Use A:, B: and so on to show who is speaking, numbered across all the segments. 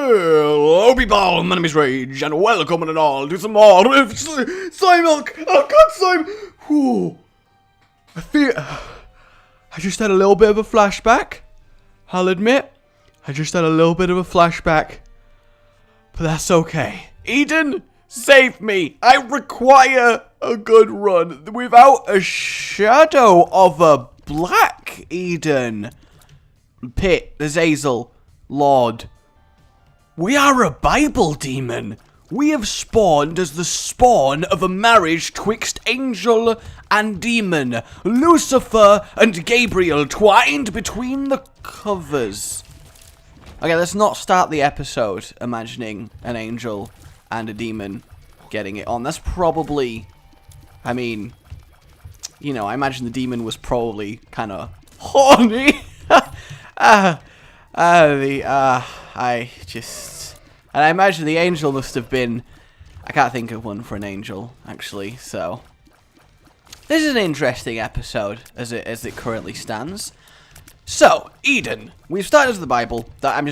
A: Hello people, my name is Rage, and welcome and all to some more soy milk. Oh god, soy. Whew. I just had a little bit of a flashback. I'll admit, I just had a little bit of a flashback. But that's okay. Eden, save me. I require a good run without a shadow of a black. Eden. Pit, Azazel, Lord. We are a Bible demon. We have spawned as the spawn of a marriage twixt angel and demon. Lucifer and Gabriel twined between the covers. Okay, let's not start the episode imagining an angel and a demon getting it on. That's probably, I mean, you know, I imagine the demon was probably kind of horny. And I imagine the angel must have been, I can't think of one for an angel, actually, so. This is an interesting episode, as it currently stands. So, Eden, we've started with the Bible. I am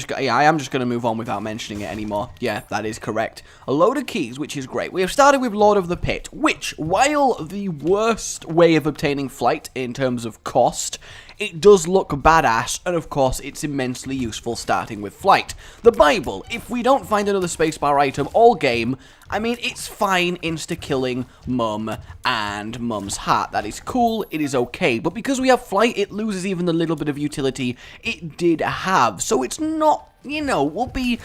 A: just going to move on without mentioning it anymore. Yeah, that is correct. A load of keys, which is great. We have started with Lord of the Pit, which, while the worst way of obtaining flight in terms of cost, it does look badass, and of course, it's immensely useful starting with flight. The Bible, if we don't find another spacebar item all game, I mean, it's fine insta-killing Mum and Mum's heart. That is cool, it is okay, but because we have flight, it loses even the little bit of utility it did have. So it's not, you know, we'll be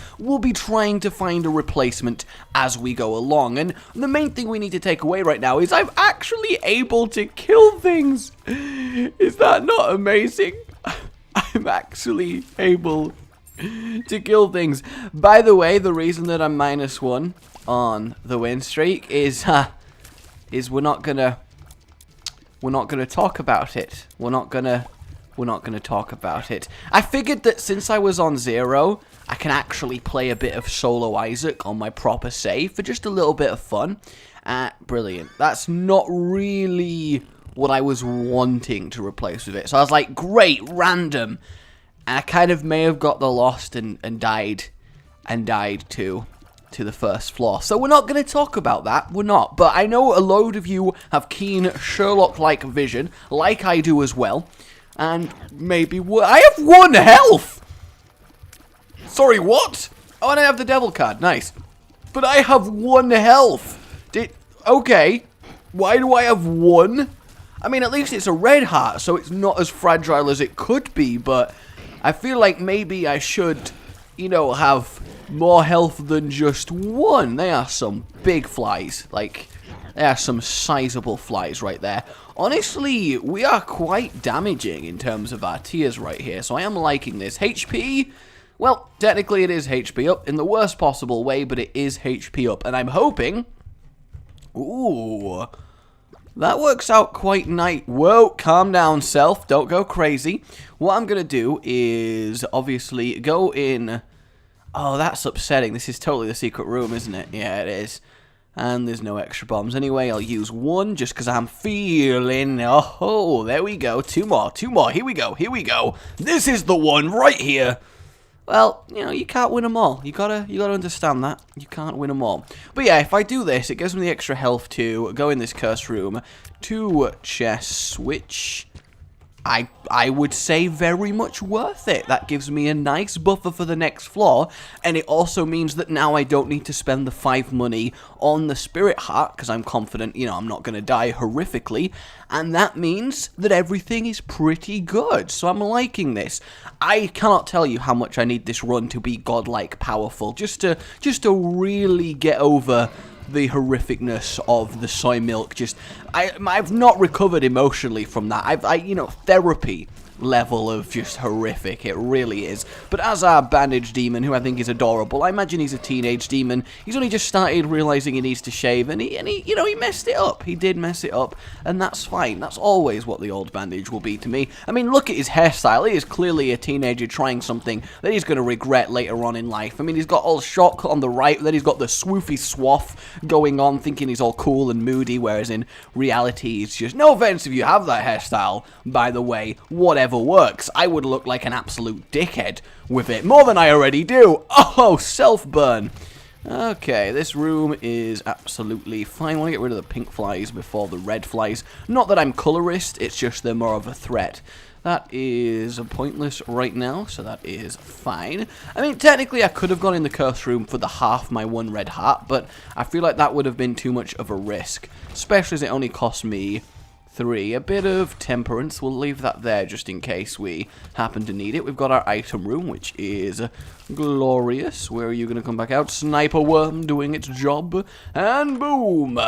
A: trying to find a replacement as we go along. And the main thing we need to take away right now is I'm actually able to kill things. Is that not amazing? I'm actually able to kill things. By the way, the reason that I'm -1 on the win streak is we're not gonna talk about it. We're not gonna talk about it. I figured that since I was on 0, I can actually play a bit of solo Isaac on my proper save for just a little bit of fun. Brilliant. That's not really what I was wanting to replace with it. So I was like, great, random. And I kind of may have got the lost and died to the first floor. So we're not going to talk about that. We're not. But I know a load of you have keen Sherlock-like vision, like I do as well. And maybe I have 1 health! Sorry, what? Oh, and I have the devil card. Nice. But I have 1 health. Okay. Why do I have 1? I mean, at least it's a red heart, so it's not as fragile as it could be, but I feel like maybe I should, you know, have more health than just 1. They are some big flies. Like, they are some sizable flies right there. Honestly, we are quite damaging in terms of our tiers right here, so I am liking this. HP, well, technically it is HP up in the worst possible way, but it is HP up, and I'm hoping, ooh, that works out quite nice. Whoa, calm down, self, don't go crazy. What I'm going to do is, obviously, go in, oh, that's upsetting, this is totally the secret room, isn't it? Yeah, it is. And there's no extra bombs. Anyway, I'll use 1 just because I'm feeling... Oh, there we go. 2 more. 2 more. Here we go. Here we go. This is the one right here. Well, you know, you can't win them all. You gotta understand that. You can't win them all. But yeah, if I do this, it gives me the extra health to go in this cursed room. 2 chests, which I would say very much worth it. That gives me a nice buffer for the next floor, and it also means that now I don't need to spend the 5 money on the spirit heart, because I'm confident, you know, I'm not going to die horrifically, and that means that everything is pretty good, so I'm liking this. I cannot tell you how much I need this run to be godlike powerful, just to really get over the horrificness of the soy milk. Just I've not recovered emotionally from that. You know, therapy level of just horrific. It really is. But as our bandaged demon, who I think is adorable, I imagine he's a teenage demon. He's only just started realizing he needs to shave, and he you know, he messed it up. He did mess it up, and that's fine. That's always what the old bandage will be to me. I mean, look at his hairstyle. He is clearly a teenager trying something that he's going to regret later on in life. I mean, he's got all shock on the right, then he's got the swoofy swath going on, thinking he's all cool and moody, whereas in reality, he's just, no offense if you have that hairstyle, by the way, whatever. ever works. I would look like an absolute dickhead with it, more than I already do. Oh, self-burn. Okay, this room is absolutely fine. I want to get rid of the pink flies before the red flies. Not that I'm colorist, it's just they're more of a threat. That is pointless right now, so that is fine. I mean, technically I could have gone in the curse room for the half my 1 red heart, but I feel like that would have been too much of a risk, especially as it only cost me 3. A bit of temperance, we'll leave that there just in case we happen to need it. We've got our item room, which is glorious. Where are you going to come back out? Sniper worm doing its job, and boom!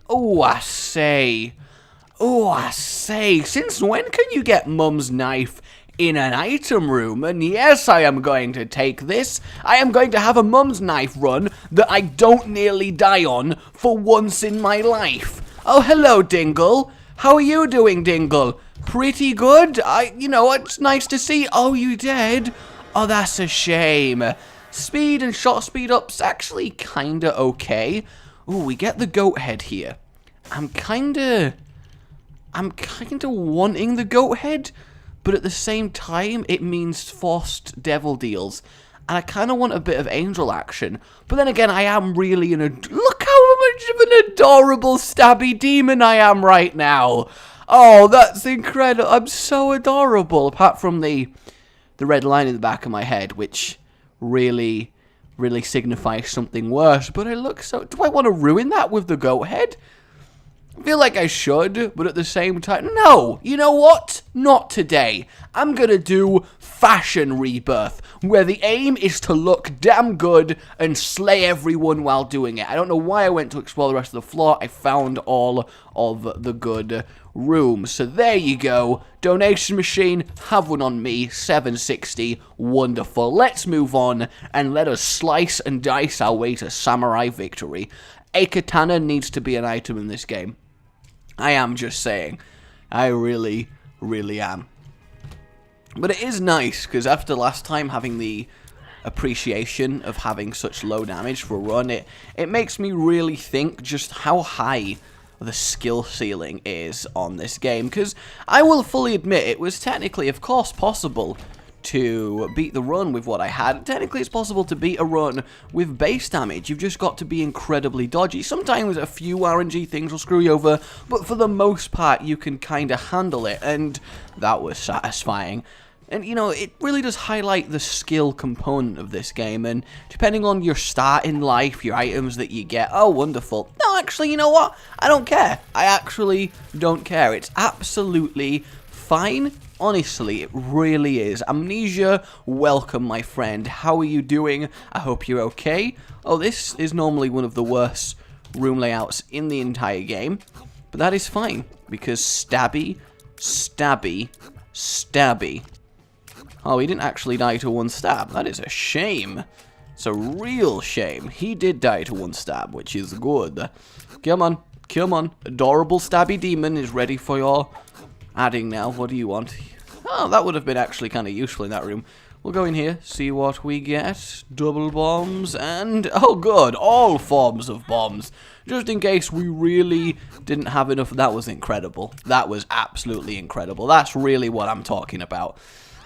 A: Oh, I say... Oh, I say, since when can you get Mum's knife in an item room? And yes, I am going to take this. I am going to have a Mum's knife run that I don't nearly die on for once in my life. Oh, hello, Dingle. How are you doing, Dingle? Pretty good? You know, it's nice to see. Oh, you dead? Oh, that's a shame. Speed and shot speed up's actually kinda okay. Ooh, we get the goat head here. I'm kinda wanting the goat head, but at the same time, it means forced devil deals. And I kind of want a bit of angel action. But then again, I am really look how much of an adorable stabby demon I am right now. Oh, that's incredible. I'm so adorable. Apart from the red line in the back of my head, which really, really signifies something worse. But I look so... Do I want to ruin that with the goat head? I feel like I should, but at the same time, no, you know what? Not today. I'm gonna do fashion rebirth, where the aim is to look damn good and slay everyone while doing it. I don't know why I went to explore the rest of the floor. I found all of the good rooms. So there you go. Donation machine, have one on me, 760, wonderful. Let's move on and let us slice and dice our way to samurai victory. A katana needs to be an item in this game. I am just saying. I really, really am. But it is nice, because after last time having the appreciation of having such low damage for a run, it makes me really think just how high the skill ceiling is on this game. Because I will fully admit, it was technically, of course, possible to beat the run with what I had. Technically, it's possible to beat a run with base damage. You've just got to be incredibly dodgy. Sometimes a few RNG things will screw you over, but for the most part, you can kind of handle it, and that was satisfying. And, you know, it really does highlight the skill component of this game, and depending on your start in life, your items that you get, oh, wonderful. No, actually, you know what? I don't care. I actually don't care. It's absolutely fine. Honestly, it really is. Amnesia, welcome, my friend. How are you doing? I hope you're okay. Oh, this is normally one of the worst room layouts in the entire game, but that is fine, because stabby, stabby, stabby. Oh, he didn't actually die to 1 stab. That is a shame. It's a real shame. He did die to 1 stab, which is good. Come on, come on. Adorable stabby demon is ready for your adding now. What do you want? Oh, that would have been actually kind of useful in that room. We'll go in here, see what we get. Double bombs and... oh, good. All forms of bombs. Just in case we really didn't have enough. That was incredible. That was absolutely incredible. That's really what I'm talking about.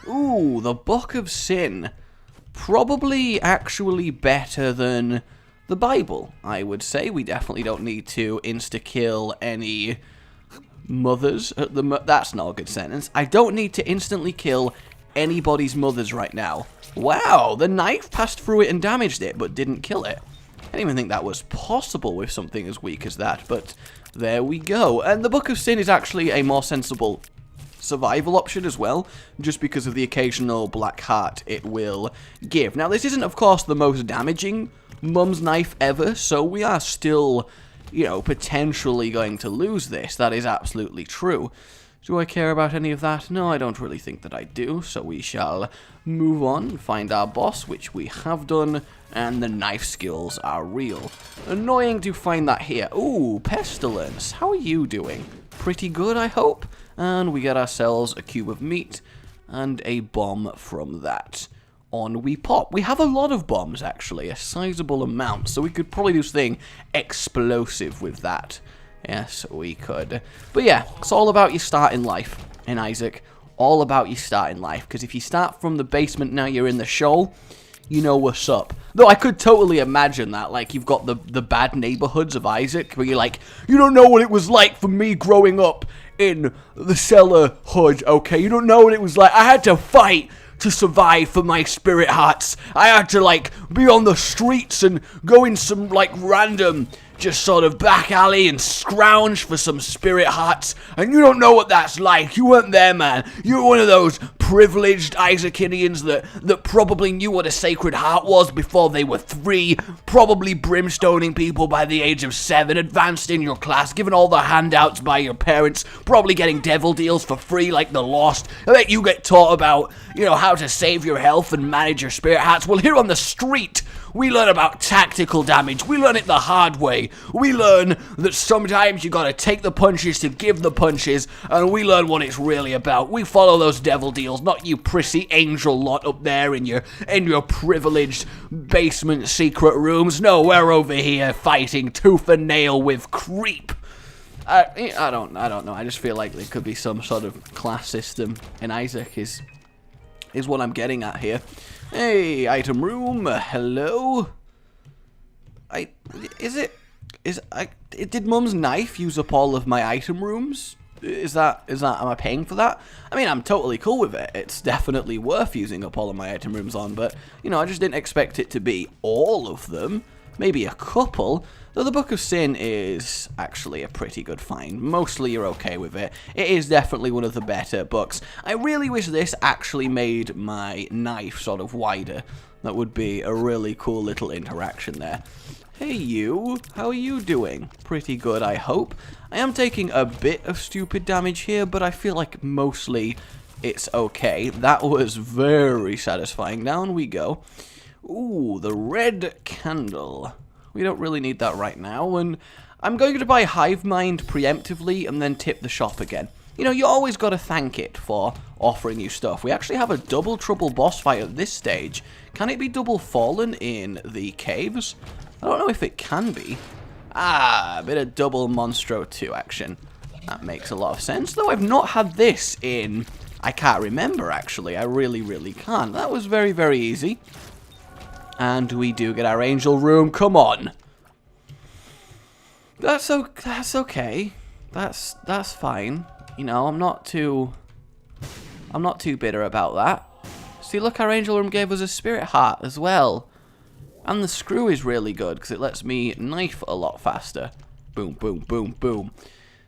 A: Ooh, the Book of Sin. Probably actually better than the Bible, I would say. We definitely don't need to insta-kill any mothers. That's not a good sentence. I don't need to instantly kill anybody's mothers right now. Wow, the knife passed through it and damaged it, but didn't kill it. I didn't even think that was possible with something as weak as that, but there we go. And the Book of Sin is actually a more sensible survival option as well, just because of the occasional black heart it will give. Now, this isn't, of course, the most damaging Mum's knife ever, so we are still, you know, potentially going to lose this. That is absolutely true. Do I care about any of that? No, I don't really think that I do, so we shall move on and find our boss, which we have done, and the knife skills are real. Annoying to find that here. Ooh, Pestilence. How are you doing? Pretty good, I hope. And we get ourselves a cube of meat and a bomb from that. On we pop. We have a lot of bombs, actually, a sizable amount, so we could probably do something explosive with that. Yes, we could. But yeah, it's all about your start in life in Isaac. all about your starting life. Because if you start from the basement now you're in the shoal, you know what's up. Though I could totally imagine that, like, you've got the bad neighborhoods of Isaac, where you're like, you don't know what it was like for me growing up in the cellar hood, okay? You don't know what it was like. I had to fight to survive for my spirit hearts. I had to, like, be on the streets and go in some, like, random just sort of back alley and scrounge for some spirit hearts, and you don't know what that's like. You weren't there, man. You were one of those privileged Isaacinians that probably knew what a sacred heart was before they were 3, probably brimstoning people by the age of 7, advanced in your class, given all the handouts by your parents, probably getting devil deals for free like the Lost. I bet you get taught about, you know, how to save your health and manage your spirit hearts. Well, here on the street, we learn about tactical damage. We learn it the hard way. We learn that sometimes you gotta take the punches to give the punches, and we learn what it's really about. We follow those devil deals, not you prissy angel lot up there in your privileged basement secret rooms. No, we're over here fighting tooth and nail with creep. I don't know. I just feel like there could be some sort of class system in Isaac is what I'm getting at here. Hey, item room. Hello. Did Mum's knife use up all of my item rooms? Am I paying for that? I mean, I'm totally cool with it. It's definitely worth using up all of my item rooms on, but, you know, I just didn't expect it to be all of them. Maybe a couple. Though the Book of Sin is actually a pretty good find. Mostly you're okay with it. It is definitely one of the better books. I really wish this actually made my knife sort of wider. That would be a really cool little interaction there. Hey you, how are you doing? Pretty good, I hope. I am taking a bit of stupid damage here, but I feel like mostly it's okay. That was very satisfying. Down we go. Ooh, the red candle. We don't really need that right now, and I'm going to buy Hive Mind preemptively and then tip the shop again. You know, you always got to thank it for offering you stuff. We actually have a double trouble boss fight at this stage. Can it be double fallen in the caves? I don't know if it can be. Ah, a bit of double Monstro 2 action. That makes a lot of sense, though I've not had this in... I can't remember, actually. I really can't. That was very, very easy. And we do get our angel room. Come on. That's okay. That's fine. You know, I'm not too bitter about that. See, look, our angel room gave us a spirit heart as well. And the screw is really good because it lets me knife a lot faster. Boom, boom, boom, boom.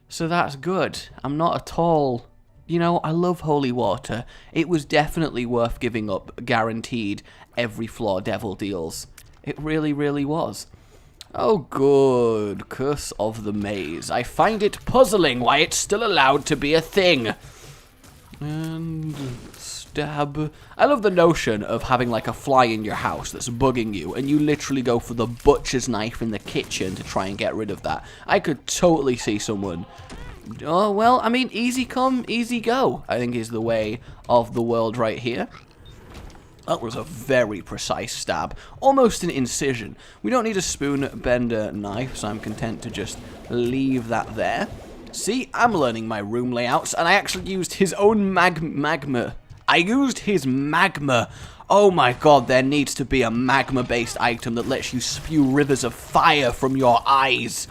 A: So that's good. I'm not at all... You know, I love holy water. It was definitely worth giving up, guaranteed, every floor devil deals. It really was. Oh, good. Curse of the Maze. I find it puzzling why it's still allowed to be a thing. And stab. I love the notion of having like a fly in your house that's bugging you, and you literally go for the butcher's knife in the kitchen to try and get rid of that. I could totally see someone... Oh, well, I mean, easy come, easy go, I think is the way of the world right here. That was a very precise stab. Almost an incision. We don't need a spoon bender knife, so I'm content to just leave that there. See, I'm learning my room layouts, and I actually used his own magma. I used his magma. Oh my god, there needs to be a magma-based item that lets you spew rivers of fire from your eyes.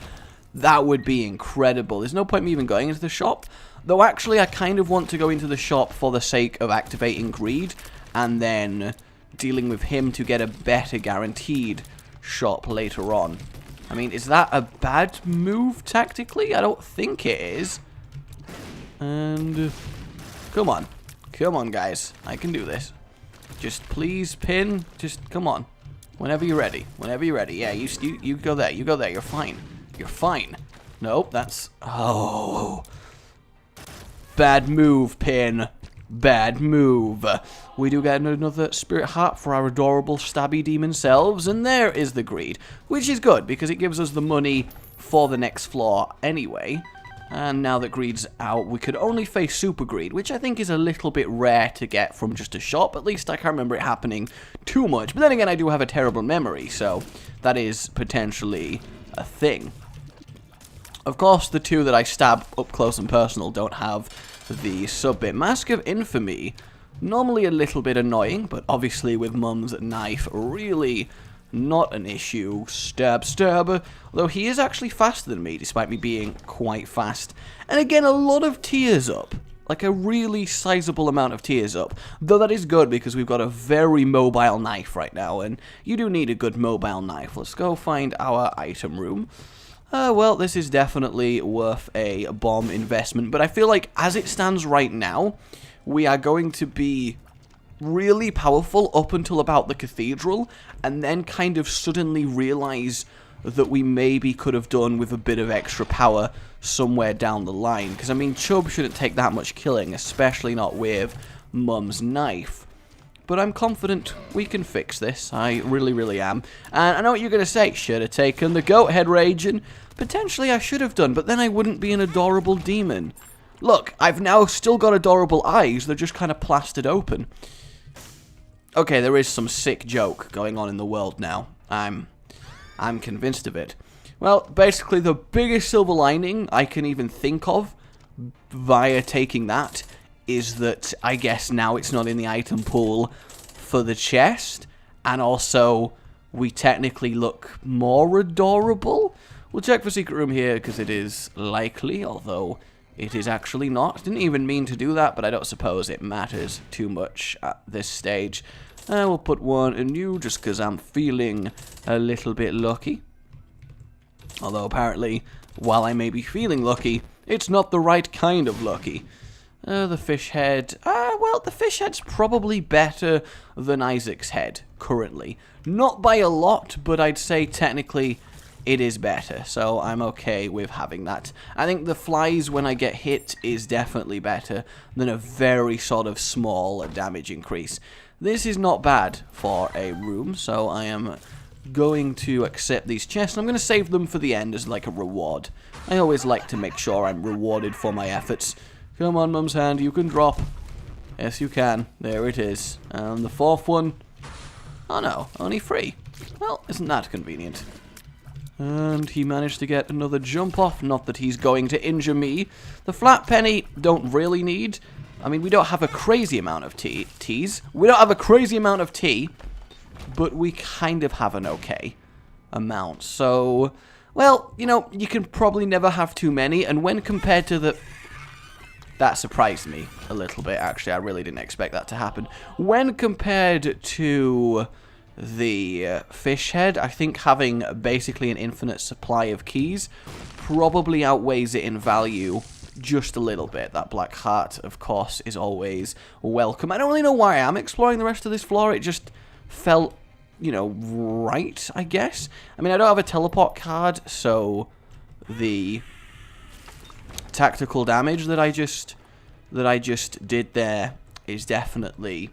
A: That would be incredible. There's no point in me even going into the shop. Though actually I kind of want to go into the shop for the sake of activating greed. And then dealing with him to get a better guaranteed shop later on. I mean, is that a bad move tactically? I don't think it is. And come on. Come on, guys. I can do this. Just please pin. Just come on. Whenever you're ready. Whenever you're ready. Yeah, you go there. You go there. You're fine. You're fine. Nope, that's... Oh. Bad move, Pin. Bad move. We do get another spirit heart for our adorable stabby demon selves, and there is the greed. Which is good, because it gives us the money for the next floor anyway. And now that greed's out, we could only face super greed, which I think is a little bit rare to get from just a shop. At least I can't remember it happening too much. But then again, I do have a terrible memory, so that is potentially a thing. Of course, the two that I stab up close and personal don't have the sub-bit. Mask of Infamy, normally a little bit annoying, but obviously with Mum's knife, really not an issue. Stab, stab. Although he is actually faster than me, despite me being quite fast. And again, a lot of tears up. Like a really sizable amount of tears up. Though that is good because we've got a very mobile knife right now, and you do need a good mobile knife. Let's go find our item room. Well, this is definitely worth a bomb investment, but I feel like as it stands right now, we are going to be really powerful up until about the Cathedral, and then kind of suddenly realize that we maybe could have done with a bit of extra power somewhere down the line. Because, I mean, Chubb shouldn't take that much killing, especially not with Mum's knife. But I'm confident we can fix this. I really, really am. And I know what you're going to say. Should have taken the goat head raging. Potentially I should have done, but then I wouldn't be an adorable demon. Look, I've now still got adorable eyes. They're just kind of plastered open. Okay, there is some sick joke going on in the world now. I'm convinced of it. Well, basically the biggest silver lining I can even think of via taking that is that I guess now it's not in the item pool for the chest, and also we technically look more adorable. We'll check for secret room here because it is likely, although it is actually not. Didn't even mean to do that, but I don't suppose it matters too much at this stage. We'll put one anew just because I'm feeling a little bit lucky. Although apparently, while I may be feeling lucky, it's not the right kind of lucky. The fish head. Well, the fish head's probably better than Isaac's head currently. Not by a lot, but I'd say technically it is better, so I'm okay with having that. I think the flies when I get hit is definitely better than a very sort of small damage increase. This is not bad for a room, so I am going to accept these chests. I'm going to save them for the end as like a reward. I always like to make sure I'm rewarded for my efforts. Come on, Mum's hand, you can drop. Yes, you can. There it is. And the fourth one. Oh no, only 3. Well, isn't that convenient? And he managed to get another jump off. Not that he's going to injure me. The flat penny don't really need. I mean, we don't have a crazy amount of teas. We don't have a crazy amount of tea, but we kind of have an okay amount. So, well, you know, you can probably never have too many. And when compared to the... That surprised me a little bit, actually. I really didn't expect that to happen. When compared to the fish head, I think having basically an infinite supply of keys probably outweighs it in value just a little bit. That black heart, of course, is always welcome. I don't really know why I am exploring the rest of this floor. It just felt, you know, right, I guess. I mean, I don't have a teleport card, so the tactical damage that I just did there is definitely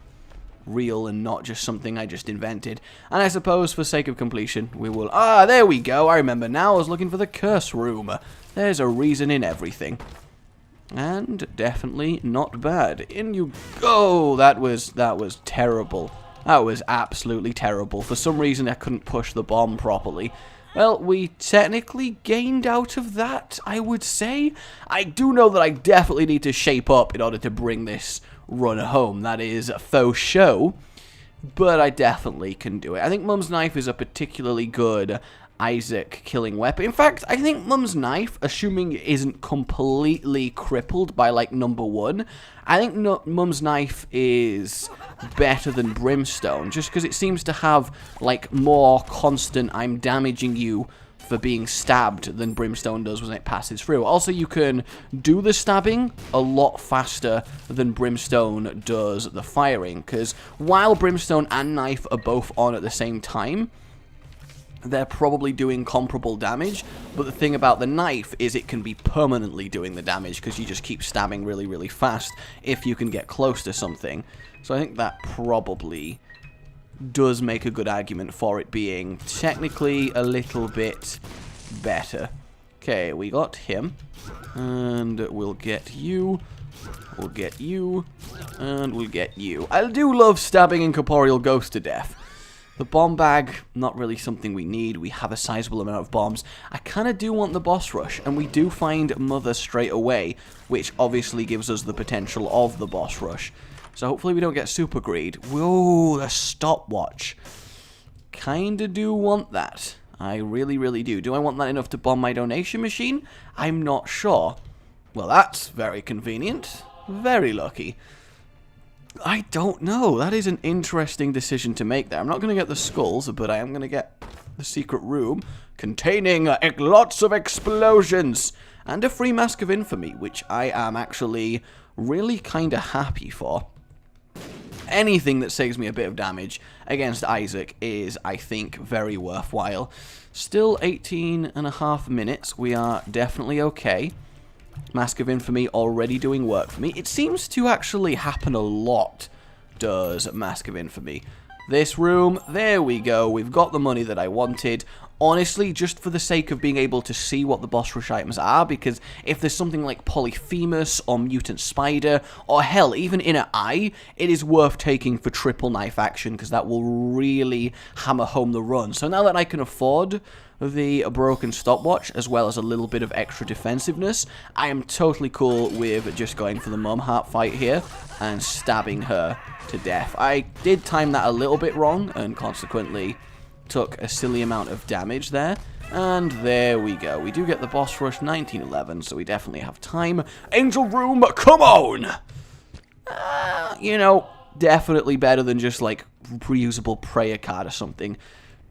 A: real and not just something I just invented. And I suppose for sake of completion we will... Ah, there we go. I remember now. I was looking for the curse room. There's a reason in everything. And definitely not bad. In you go. That was terrible. That was absolutely terrible. For some reason I couldn't push the bomb properly. Well, we technically gained out of that, I would say. I do know that I definitely need to shape up in order to bring this run home. That is faux show, but I definitely can do it. I think Mum's knife is a particularly good Isaac killing weapon. In fact, I think Mum's knife, assuming it isn't completely crippled by, like, number 1, I think Mum's knife is better than Brimstone, just because it seems to have, like, more constant I'm damaging you for being stabbed than Brimstone does when it passes through. Also, you can do the stabbing a lot faster than Brimstone does the firing, because while Brimstone and knife are both on at the same time, they're probably doing comparable damage, but the thing about the knife is it can be permanently doing the damage because you just keep stabbing really, really fast if you can get close to something. So I think that probably does make a good argument for it being technically a little bit better. Okay, we got him, and we'll get you, we'll get you, and we'll get you. I do love stabbing Incorporeal Ghost to death. The bomb bag, not really something we need. We have a sizable amount of bombs. I kind of do want the boss rush, and we do find Mother straight away, which obviously gives us the potential of the boss rush. So hopefully we don't get super greed. Whoa, the stopwatch. Kinda do want that. I really, really do. Do I want that enough to bomb my donation machine? I'm not sure. Well, that's very convenient. Very lucky. I don't know. That is an interesting decision to make there. I'm not going to get the skulls, but I am going to get the secret room containing lots of explosions and a free Mask of Infamy, which I am actually really kind of happy for. Anything that saves me a bit of damage against Isaac is, I think, very worthwhile. Still 18.5 minutes. We are definitely okay. Mask of Infamy already doing work for me. It seems to actually happen a lot, does Mask of Infamy. This room, there we go. We've got the money that I wanted. Honestly, just for the sake of being able to see what the boss rush items are, because if there's something like Polyphemus or Mutant Spider, or hell, even Inner Eye, it is worth taking for triple knife action, because that will really hammer home the run. So now that I can afford the broken stopwatch, as well as a little bit of extra defensiveness, I am totally cool with just going for the Mum Heart fight here, and stabbing her to death. I did time that a little bit wrong, and consequently took a silly amount of damage there. And there we go. We do get the boss rush 1911, so we definitely have time. Angel Room, come on! You know, definitely better than just like reusable prayer card or something.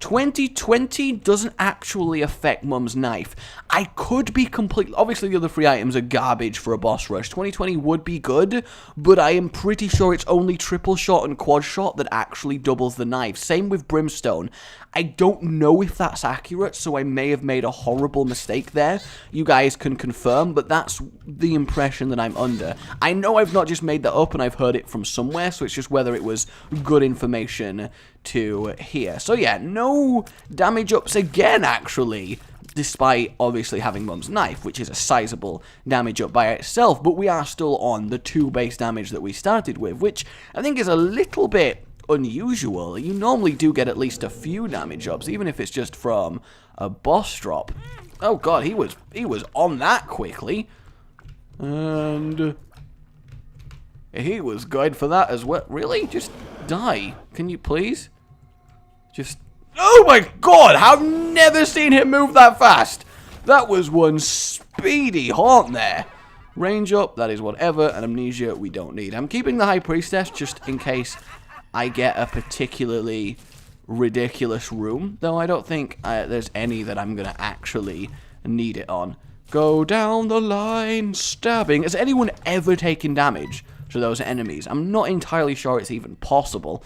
A: 2020 doesn't actually affect Mum's knife. I could be completely... Obviously, the other three items are garbage for a boss rush. 2020 would be good, but I am pretty sure it's only triple shot and quad shot that actually doubles the knife. Same with Brimstone. I don't know if that's accurate, so I may have made a horrible mistake there. You guys can confirm, but that's the impression that I'm under. I know I've not just made that up and I've heard it from somewhere, so it's just whether it was good information to hear. So yeah, no damage ups again, actually, despite obviously having Mum's knife, which is a sizable damage up by itself, but we are still on the 2 base damage that we started with, which I think is a little bit unusual. You normally do get at least a few damage ups, even if it's just from a boss drop. Oh god, he was on that quickly. And he was good for that as well. Really? Just die. Can you please? Just... Oh my god! I've never seen him move that fast! That was one speedy haunt there. Range up, that is whatever, and amnesia we don't need. I'm keeping the High Priestess just in case I get a particularly ridiculous room, though I don't think there's any that I'm going to actually need it on. Go down the line, stabbing. Has anyone ever taken damage to those enemies? I'm not entirely sure it's even possible.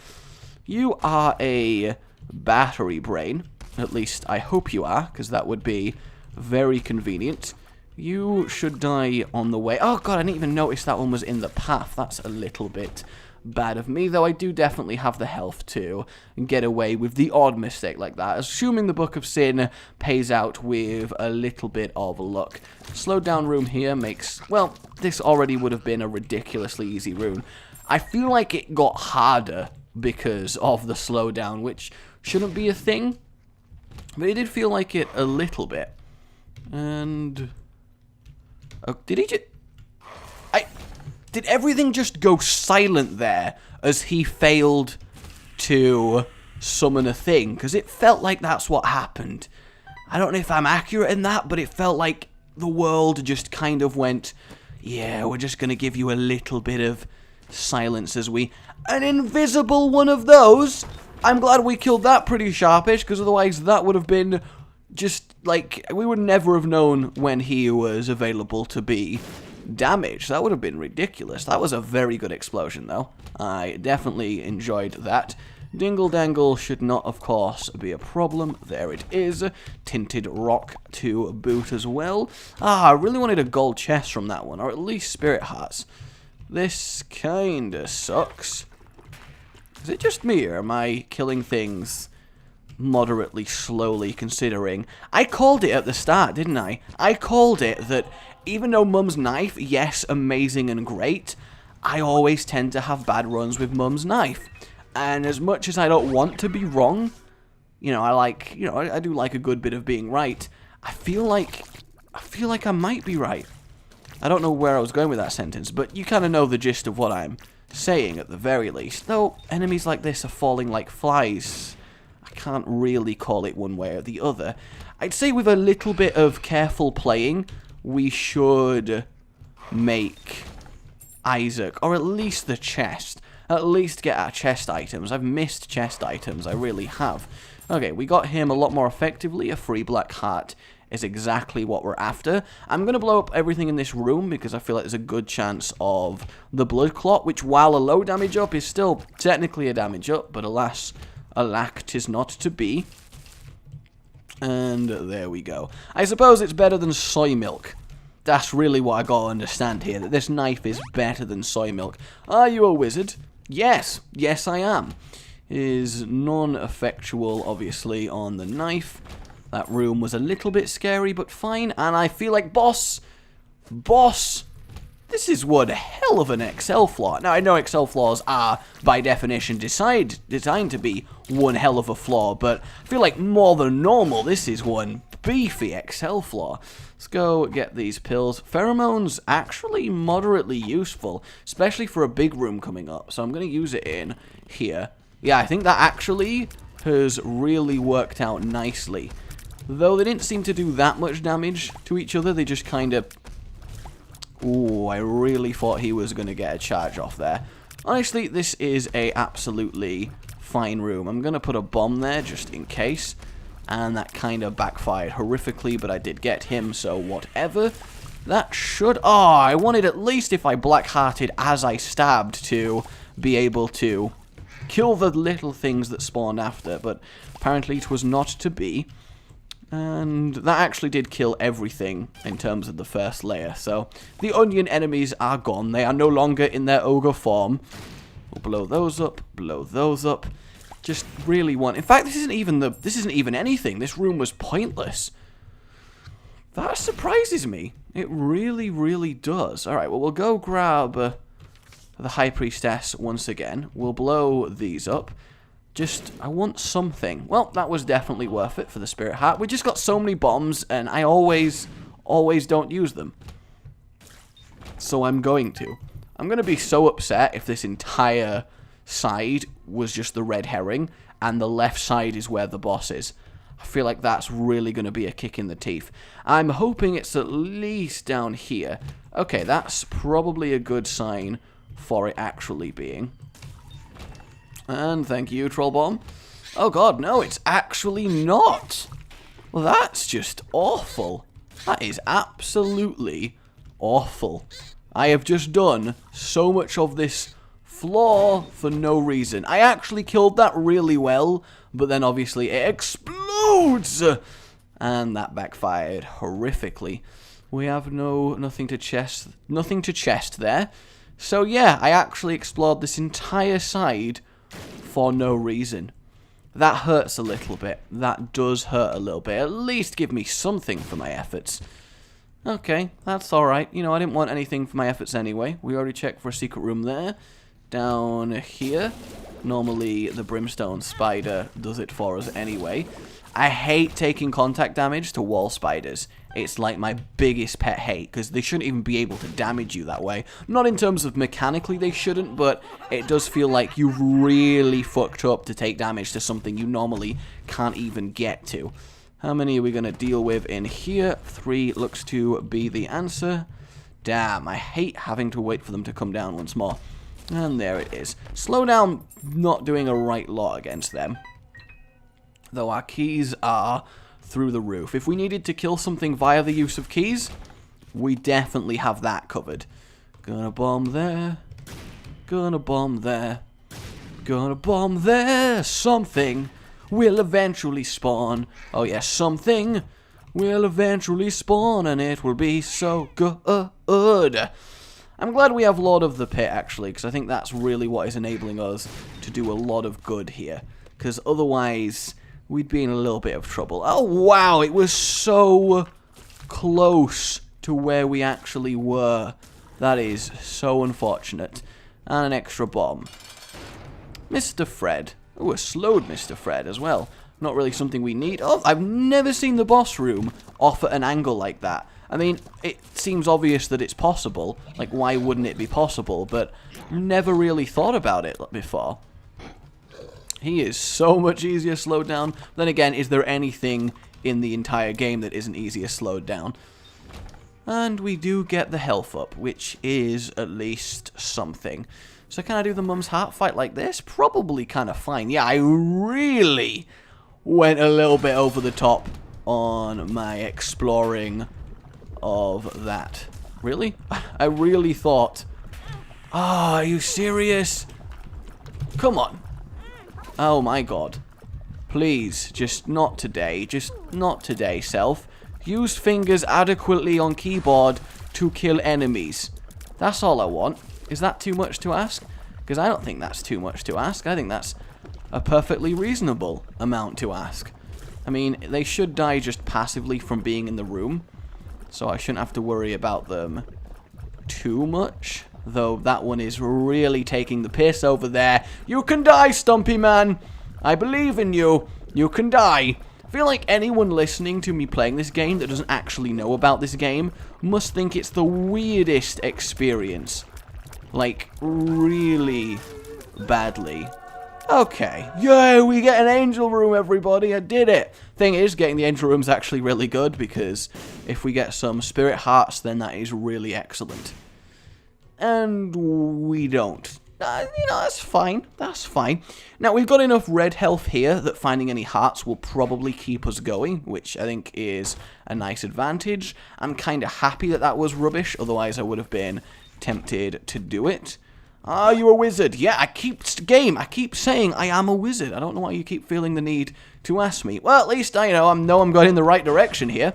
A: You are a battery brain. At least I hope you are, because that would be very convenient. You should die on the way. Oh god, I didn't even notice that one was in the path. That's a little bit bad of me, though I do definitely have the health to get away with the odd mistake like that, assuming the Book of Sin pays out with a little bit of luck. Slowed down room here makes, well, this already would have been a ridiculously easy room. I feel like it got harder because of the slowdown, which shouldn't be a thing, but it did feel like it a little bit. And... oh, did he just... Did everything just go silent there as he failed to summon a thing? Because it felt like that's what happened. I don't know if I'm accurate in that, but it felt like the world just kind of went, yeah, we're just going to give you a little bit of silence as we... An invisible one of those? I'm glad we killed that pretty sharpish, because otherwise that would have been just, like, we would never have known when he was available to be damage. That would have been ridiculous. That was a very good explosion, though. I definitely enjoyed that. Dingle Dangle should not, of course, be a problem. There it is. Tinted rock to boot as well. Ah, I really wanted a gold chest from that one, or at least spirit hearts. This kinda sucks. Is it just me, or am I killing things moderately slowly, considering? I called it at the start, didn't I? I called it that even though Mum's knife, yes, amazing and great, I always tend to have bad runs with Mum's knife. And as much as I don't want to be wrong, I do like a good bit of being right. I feel like I might be right. I don't know where I was going with that sentence, but you kind of know the gist of what I'm saying at the very least. Though enemies like this are falling like flies, I can't really call it one way or the other. I'd say with a little bit of careful playing, we should make Isaac, or at least the chest, at least get our chest items. I've missed chest items, I really have. Okay, we got him a lot more effectively. A free black heart is exactly what we're after. I'm going to blow up everything in this room because I feel like there's a good chance of the blood clot, which while a low damage up is still technically a damage up, but alas, alack, 'tis not to be. And there we go. I suppose it's better than soy milk. That's really what I gotta understand here, that this knife is better than soy milk. Are you a wizard? Yes. Yes, I am. Is non-effectual, obviously, on the knife. That room was a little bit scary, but fine. And I feel like, boss, this is one hell of an Excel flaw. Now, I know Excel flaws are, by definition, designed to be one hell of a flaw, but I feel like more than normal, this is one beefy Excel flaw. Let's go get these pills. Pheromones, actually moderately useful, especially for a big room coming up. So I'm going to use it in here. Yeah, I think that actually has really worked out nicely. Though they didn't seem to do that much damage to each other, they just kind of... Ooh, I really thought he was going to get a charge off there. Honestly, this is a absolutely fine room. I'm going to put a bomb there just in case. And that kind of backfired horrifically, but I did get him, so whatever. That should... Oh, I wanted at least if I black-hearted as I stabbed to be able to kill the little things that spawned after, but apparently it was not to be. And that actually did kill everything in terms of the first layer. So the onion enemies are gone. They are no longer in their ogre form. We'll blow those up, blow those up. Just really want... In fact, this isn't even anything. This room was pointless. That surprises me. It really, really does. Alright, well, we'll go grab the High Priestess once again. We'll blow these up. Just, I want something. Well, that was definitely worth it for the Spirit Heart. We just got so many bombs, and I always don't use them. So I'm going to. I'm going to be so upset if this entire side was just the red herring, and the left side is where the boss is. I feel like that's really going to be a kick in the teeth. I'm hoping it's at least down here. Okay, that's probably a good sign for it actually being. And thank you, Troll Bomb. Oh god, no, it's actually not. Well, that's just awful. That is absolutely awful. I have just done so much of this flaw for no reason. I actually killed that really well, but then obviously it explodes. And that backfired horrifically. We have nothing to chest there. So yeah, I actually explored this entire side for no reason. That hurts a little bit. That does hurt a little bit. At least give me something for my efforts. Okay, that's alright. You know, I didn't want anything for my efforts anyway. We already checked for a secret room there. Down here. Normally, the Brimstone Spider does it for us anyway. I hate taking contact damage to wall spiders. It's like my biggest pet hate, because they shouldn't even be able to damage you that way. Not in terms of mechanically they shouldn't, but it does feel like you've really fucked up to take damage to something you normally can't even get to. How many are we going to deal with in here? 3 looks to be the answer. Damn, I hate having to wait for them to come down once more. And there it is. Slow down, not doing a right lot against them. Though our keys are through the roof. If we needed to kill something via the use of keys, we definitely have that covered. Gonna bomb there. Gonna bomb there. Gonna bomb there. Something will eventually spawn. Oh yes, something will eventually spawn, and it will be so good. I'm glad we have Lord of the Pit, actually, because I think that's really what is enabling us to do a lot of good here. Because otherwise, we'd be in a little bit of trouble. Oh, wow, it was so close to where we actually were. That is so unfortunate. And an extra bomb. Mr. Fred. Oh, a slowed Mr. Fred as well. Not really something we need. Oh, I've never seen the boss room off at an angle like that. I mean, it seems obvious that it's possible. Like, why wouldn't it be possible? But never really thought about it before. He is so much easier slowed down. Then again, is there anything in the entire game that isn't easier slowed down? And we do get the health up, which is at least something. So can I do the Mum's Heart fight like this? Probably kind of fine. Yeah, I really went a little bit over the top on my exploring of that. Really? I really thought... Ah, are you serious? Come on. Oh my god. Please, just not today. Just not today, self. Use fingers adequately on keyboard to kill enemies. That's all I want. Is that too much to ask? Because I don't think that's too much to ask. I think that's a perfectly reasonable amount to ask. I mean, they should die just passively from being in the room. So I shouldn't have to worry about them too much. Though that one is really taking the piss over there. You can die, Stumpy Man. I believe in you. You can die. I feel like anyone listening to me playing this game that doesn't actually know about this game must think it's the weirdest experience. Like, really badly. Okay. Yay, we get an angel room, everybody. I did it. Thing is, getting the angel room is actually really good because if we get some spirit hearts, then that is really excellent. And we don't. You know, that's fine. That's fine. Now, we've got enough red health here that finding any hearts will probably keep us going, which I think is a nice advantage. I'm kind of happy that that was rubbish, otherwise I would have been tempted to do it. Are you a wizard? Yeah, I keep saying I am a wizard. I don't know why you keep feeling the need to ask me. Well, at least I know I'm going in the right direction here.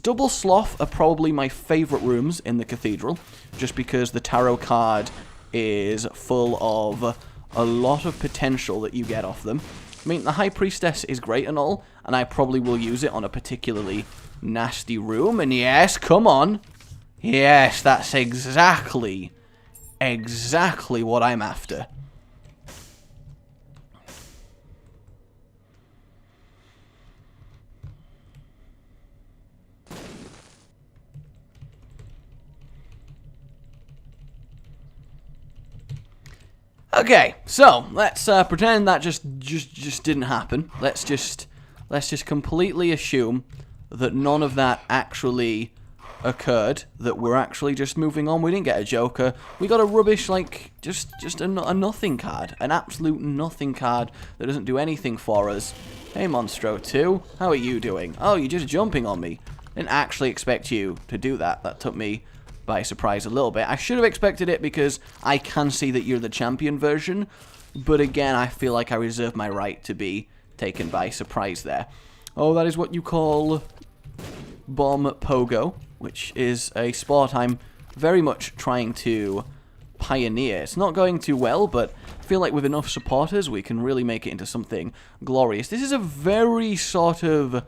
A: Double Sloth are probably my favourite rooms in the Cathedral, just because the tarot card is full of a lot of potential that you get off them. I mean, the High Priestess is great and all, and I probably will use it on a particularly nasty room, and yes, come on. Yes, that's exactly what I'm after. Okay, so let's pretend that just didn't happen. Let's just completely assume that none of that actually occurred. That we're actually just moving on. We didn't get a Joker. We got a rubbish, like just a nothing card, an absolute nothing card that doesn't do anything for us. Hey, Monstro 2, how are you doing? Oh, you're just jumping on me. Didn't actually expect you to do that. That took me by surprise a little bit. I should have expected it because I can see that you're the champion version, but again, I feel like I reserve my right to be taken by surprise there. Oh, that is what you call Bomb Pogo, which is a sport I'm very much trying to pioneer. It's not going too well, but I feel like with enough supporters, we can really make it into something glorious. This is a very sort of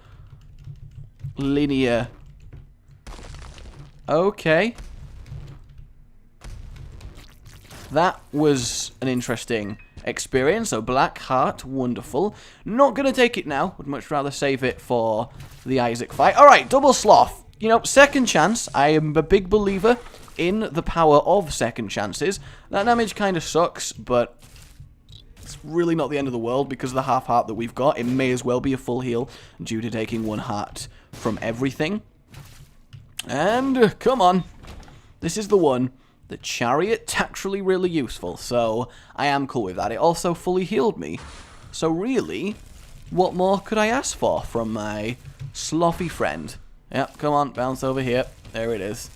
A: linear... Okay. That was an interesting experience. So, Black Heart, wonderful. Not going to take it now. Would much rather save it for the Isaac fight. Alright, Double Sloth. You know, second chance. I am a big believer in the power of second chances. That damage kind of sucks, but it's really not the end of the world because of the half heart that we've got. It may as well be a full heal due to taking one heart from everything. And, come on. This is the one. The Chariot's actually really useful, so I am cool with that. It also fully healed me. So really, what more could I ask for from my slothy friend? Yep, come on, bounce over here. There it is.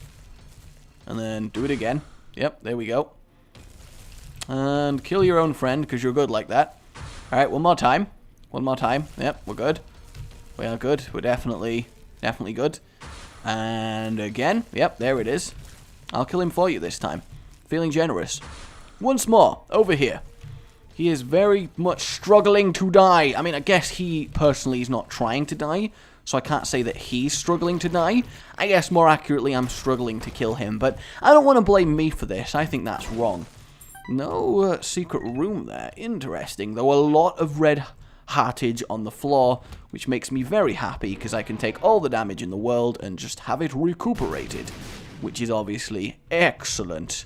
A: And then do it again. Yep, there we go. And kill your own friend, because you're good like that. Alright, one more time. One more time. Yep, we're good. We are good. We're definitely good. And again, yep, there it is. I'll kill him for you this time. Feeling generous. Once more, over here. He is very much struggling to die. I mean, I guess he personally is not trying to die, so I can't say that he's struggling to die. I guess more accurately, I'm struggling to kill him, but I don't want to blame me for this. I think that's wrong. No secret room there. Interesting, though. A lot of red heartage on the floor, which makes me very happy because I can take all the damage in the world and just have it recuperated, which is obviously excellent.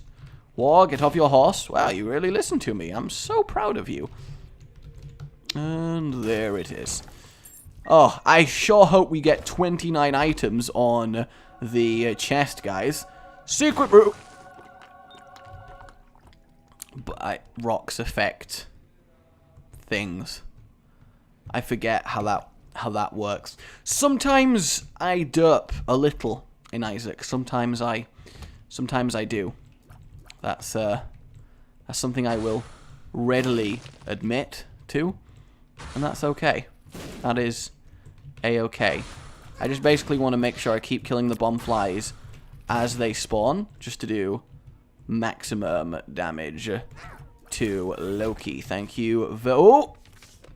A: War, get off your horse. Wow, you really listened to me. I'm so proud of you. And there it is. Oh, I sure hope we get 29 items on the chest, guys. Secret room. But rocks affect things. I forget how that works. Sometimes I derp a little in Isaac. Sometimes I do. That's something I will readily admit to, and that's okay. That is a-okay. I just basically want to make sure I keep killing the bomb flies as they spawn, just to do maximum damage to Loki. Thank you. Oh!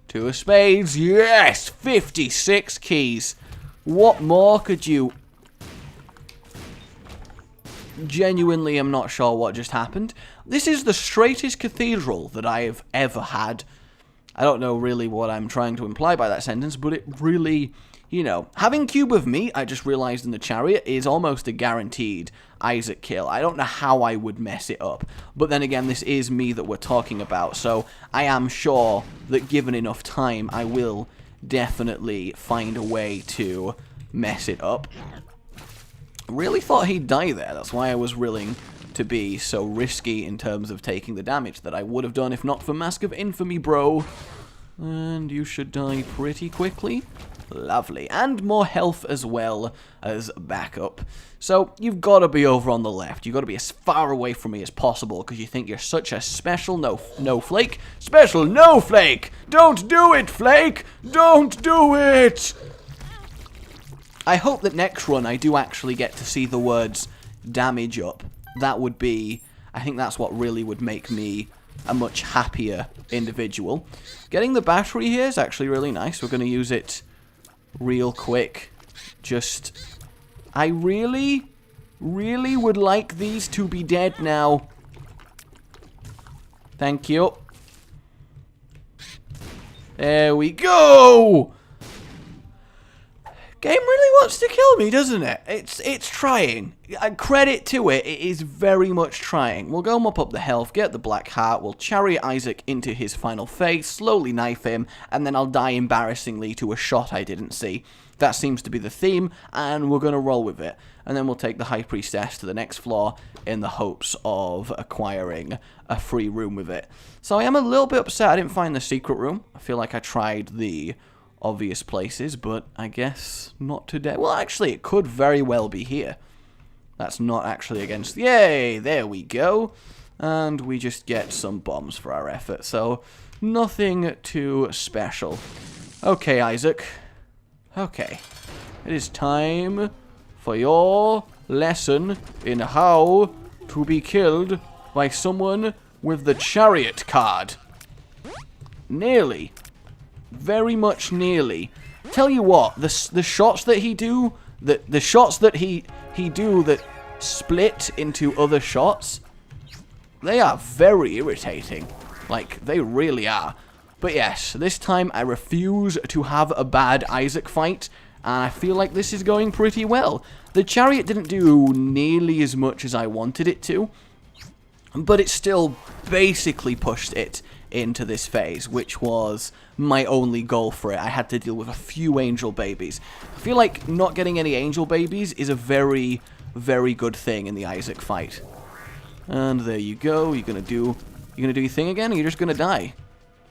A: 2 of spades. Yes! 56 keys. What more could you... Genuinely am not sure what just happened. This is the straightest cathedral that I have ever had. I don't know really what I'm trying to imply by that sentence, but it really, you know, having Cube of Meat, I just realized in the chariot, is almost a guaranteed Isaac kill. I don't know how I would mess it up, but then again, this is me that we're talking about, so I am sure that given enough time, I will definitely find a way to mess it up. Really thought he'd die there. That's why I was willing to be so risky in terms of taking the damage that I would have done if not for Mask of Infamy, bro. And you should die pretty quickly. Lovely. And more health as well as backup. So you've got to be over on the left. You've got to be as far away from me as possible because you think you're such a special no flake. Special no flake! Don't do it, Flake! Don't do it! I hope that next run I do actually get to see the words damage up. That would be, I think that's what really would make me a much happier individual. Getting the battery here is actually really nice. We're going to use it real quick. Just, I really would like these to be dead now. Thank you. There we go! Game really wants to kill me, doesn't it? It's trying. Credit to it, it is very much trying. We'll go mop up the health, get the black heart, we'll chariot Isaac into his final phase, slowly knife him, and then I'll die embarrassingly to a shot I didn't see. That seems to be the theme, and we're going to roll with it. And then we'll take the High Priestess to the next floor in the hopes of acquiring a free room with it. So I am a little bit upset I didn't find the secret room. I feel like I tried the obvious places, but I guess not today. Well, actually, it could very well be here. That's not actually against... Yay! There we go. And we just get some bombs for our effort, so nothing too special. Okay, Isaac. Okay. It is time for your lesson in how to be killed by someone with the chariot card. Nearly. Very much nearly. Tell you what, the shots that he do, the shots that he do that split into other shots, they are very irritating. Like, they really are. But yes, this time I refuse to have a bad Isaac fight, and I feel like this is going pretty well. The chariot didn't do nearly as much as I wanted it to, but it still basically pushed it into this phase, which was my only goal for it. I had to deal with a few angel babies. I feel like not getting any angel babies is a very, very good thing in the Isaac fight. And there you go. You're gonna do your thing again, or you're just gonna die?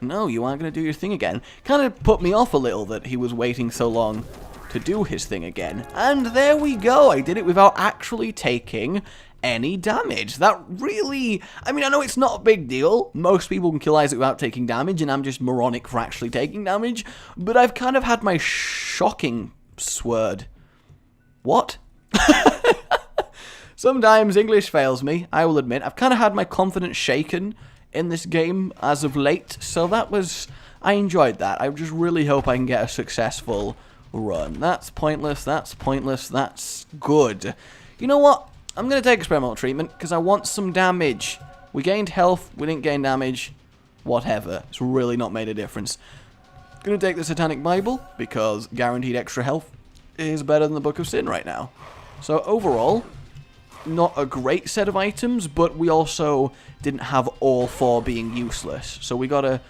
A: No, you aren't gonna do your thing again. Kind of put me off a little that he was waiting so long to do his thing again. And there we go. I did it without actually taking any damage. That really... I mean, I know it's not a big deal. Most people can kill Isaac without taking damage, and I'm just moronic for actually taking damage. But I've kind of had my shocking sword. What? Sometimes English fails me, I will admit. I've kind of had my confidence shaken in this game as of late, so that was... I enjoyed that. I just really hope I can get a successful run. That's pointless, that's good. You know what? I'm going to take experimental treatment because I want some damage We gained health, we didn't gain damage, whatever. It's really not made a difference. Gonna take the Satanic Bible, because guaranteed extra health is better than the Book of Sin right now. So overall, not a great set of items, but we also didn't have all 4 being useless. So we gotta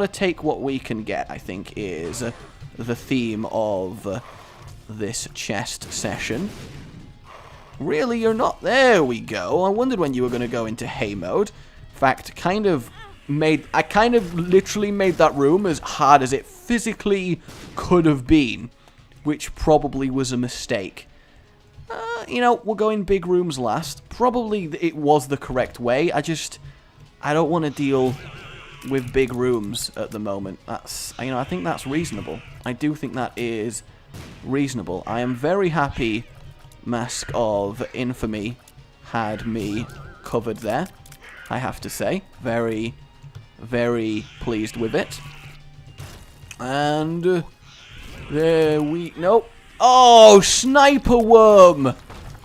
A: take what we can get, I think, is the theme of this chest session. Really, you're not... There we go. I wondered when you were going to go into hay mode. In fact, I kind of literally made that room as hard as it physically could have been, which probably was a mistake. You know, we'll go in big rooms last. Probably it was the correct way. I don't want to deal with big rooms at the moment. That's, you know, I think that's reasonable. I do think that is reasonable. I am very happy Mask of Infamy had me covered there, I have to say. Very, very pleased with it. And there we... Nope. Oh, Sniper Worm!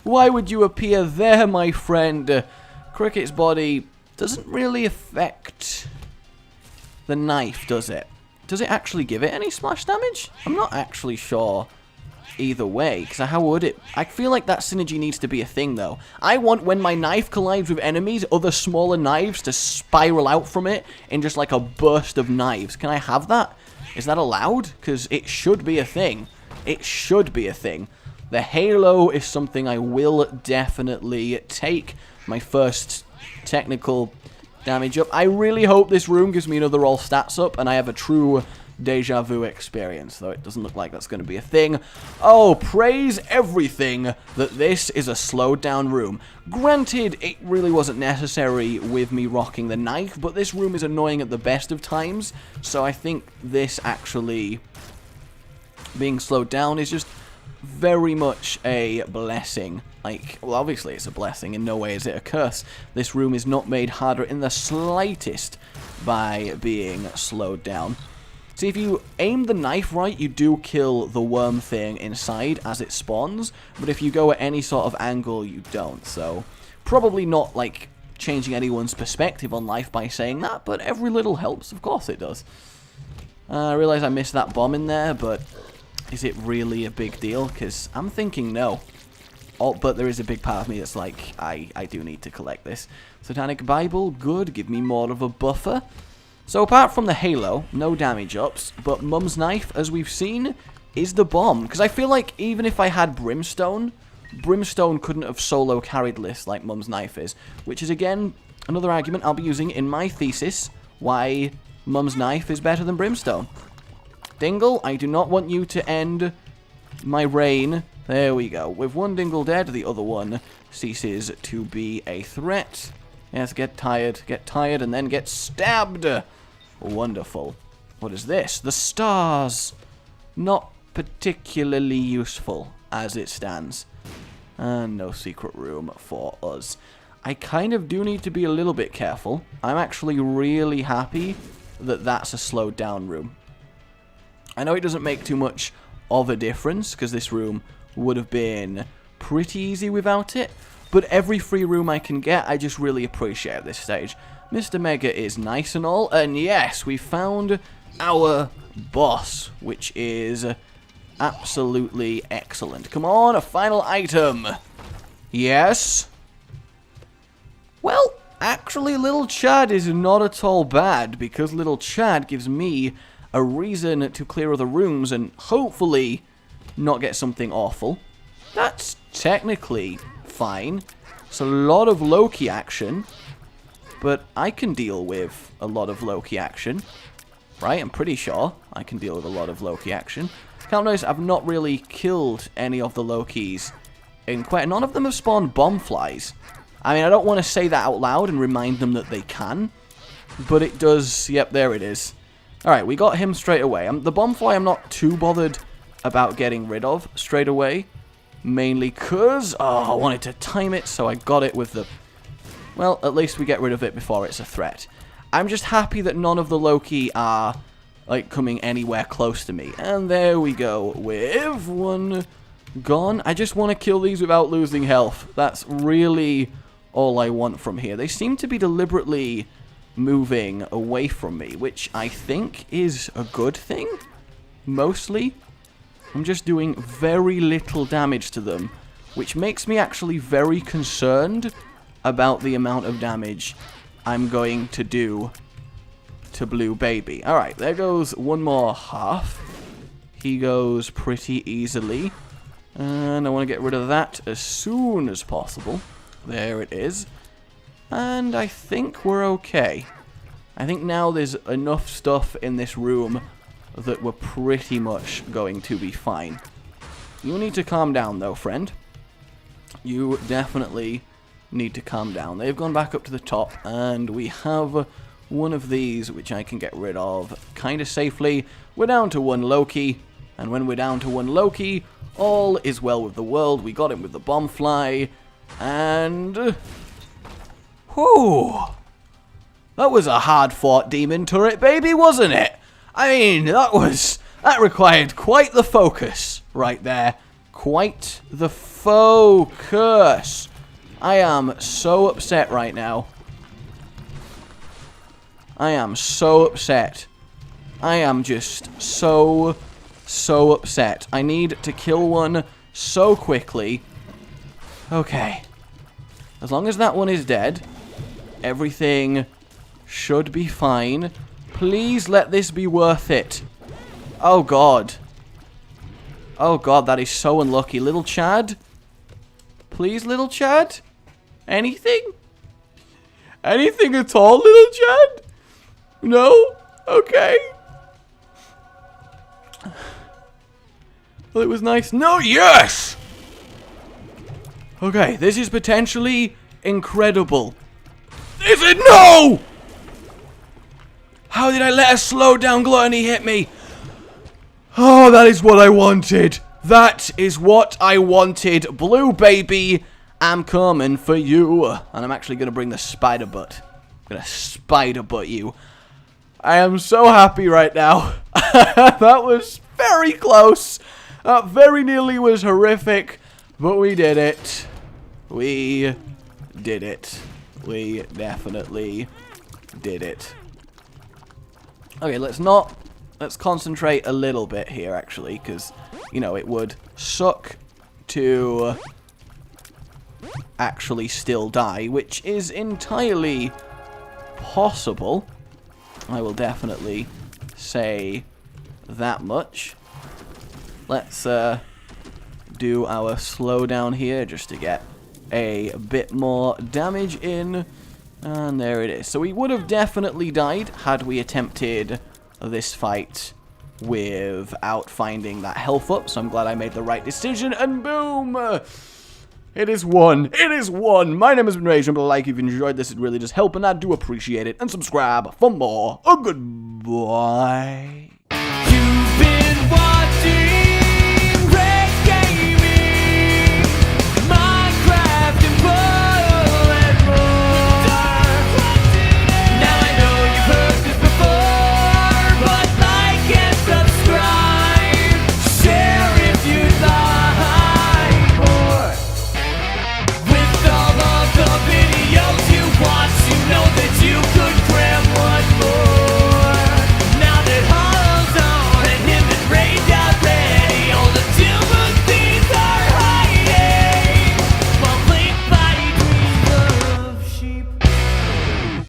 A: Why would you appear there, my friend? Cricket's body doesn't really affect the knife, does it? Does it actually give it any splash damage? I'm not actually sure either way, because how would it? I feel like that synergy needs to be a thing, though. I want, when my knife collides with enemies, other smaller knives to spiral out from it in just like a burst of knives. Can I have that? Is that allowed? Because it should be a thing. It should be a thing. The Halo is something I will definitely take. My first technical damage up. I really hope this room gives me another all stats up and I have a true deja vu experience, though it doesn't look like that's going to be a thing. Oh, praise everything that this is a slowed down room. Granted, it really wasn't necessary with me rocking the knife, but this room is annoying at the best of times, so I think this actually being slowed down is just very much a blessing. Like, well, obviously it's a blessing, in no way is it a curse. This room is not made harder in the slightest by being slowed down. See, if you aim the knife right, you do kill the worm thing inside as it spawns, but if you go at any sort of angle, you don't. So, probably not, like, changing anyone's perspective on life by saying that, but every little helps, of course it does. I realize I missed that bomb in there, but is it really a big deal? Because I'm thinking no. Oh, but there is a big part of me that's like, I do need to collect this. Satanic Bible, good, give me more of a buffer. So apart from the Halo, no damage ups, but Mum's Knife, as we've seen, is the bomb. Because I feel like even if I had Brimstone, Brimstone couldn't have solo carried lists like Mum's Knife is. Which is, again, another argument I'll be using in my thesis, why Mum's Knife is better than Brimstone. Dingle, I do not want you to end my reign. There we go. With one Dingle dead, the other one ceases to be a threat. Yes, get tired, and then get stabbed. Wonderful. What is this? The stars. Not particularly useful as it stands. And no secret room for us. I kind of do need to be a little bit careful. I'm actually really happy that that's a slowed down room. I know it doesn't make too much of a difference, because this room would have been pretty easy without it. But every free room I can get, I just really appreciate at this stage. Mr. Mega is nice and all, and yes, we found our boss, which is absolutely excellent. Come on, a final item. Yes. Well, actually, Little Chad is not at all bad, because Little Chad gives me a reason to clear other rooms and hopefully not get something awful. That's technically fine. It's a lot of Loki action, but I can deal with a lot of Loki action, right? I'm pretty sure I can deal with a lot of Loki action. Can't notice I've not really killed any of the Lokis in quite... None of them have spawned bomb flies. I mean, I don't want to say that out loud and remind them that they can, but it does... Yep, there it is. Alright, we got him straight away. The bomb fly I'm not too bothered about getting rid of straight away. Mainly because, I wanted to time it, so I got it with the... Well, at least we get rid of it before it's a threat. I'm just happy that none of the Loki are, like, coming anywhere close to me. And there we go, with one gone. I just want to kill these without losing health. That's really all I want from here. They seem to be deliberately moving away from me, which I think is a good thing, mostly. I'm just doing very little damage to them, which makes me actually very concerned about the amount of damage I'm going to do to Blue Baby. Alright, there goes one more half. He goes pretty easily. And I want to get rid of that as soon as possible. There it is. And I think we're okay. I think now there's enough stuff in this room that we're pretty much going to be fine. You need to calm down though, friend. You definitely need to calm down. They've gone back up to the top, and we have one of these which I can get rid of kind of safely. We're down to one Loki, and when we're down to one Loki, all is well with the world. We got him with the bomb fly, and whew, that was a hard-fought demon turret, baby, wasn't it? I mean, that required quite the focus right there. Quite the focus. I am so upset right now. I am so upset. I am just so upset. I need to kill one so quickly. Okay. As long as that one is dead, everything should be fine. Please let this be worth it. Oh, God. Oh, God, that is so unlucky. Little Chad? Please, little Chad? Anything? Anything at all, little Chad? No? Okay. Well, it was nice. No, yes! Okay, this is potentially incredible. Is it? No! How did I let a slow down gluttony hit me? Oh, that is what I wanted. That is what I wanted. Blue Baby, I'm coming for you. And I'm actually going to bring the spider butt. I'm going to spider butt you. I am so happy right now. That was very close. That very nearly was horrific. But we did it. We did it. We definitely did it. Okay, let's concentrate a little bit here, actually, because, you know, it would suck to actually still die, which is entirely possible. I will definitely say that much. Let's do our slowdown here just to get a bit more damage in. And there it is. So we would have definitely died had we attempted this fight without finding that health up. So I'm glad I made the right decision. And boom! It is won. It is won. My name has been Rage. Remember to like if you enjoyed this. It really does help, and I do appreciate it. And subscribe for more. Goodbye.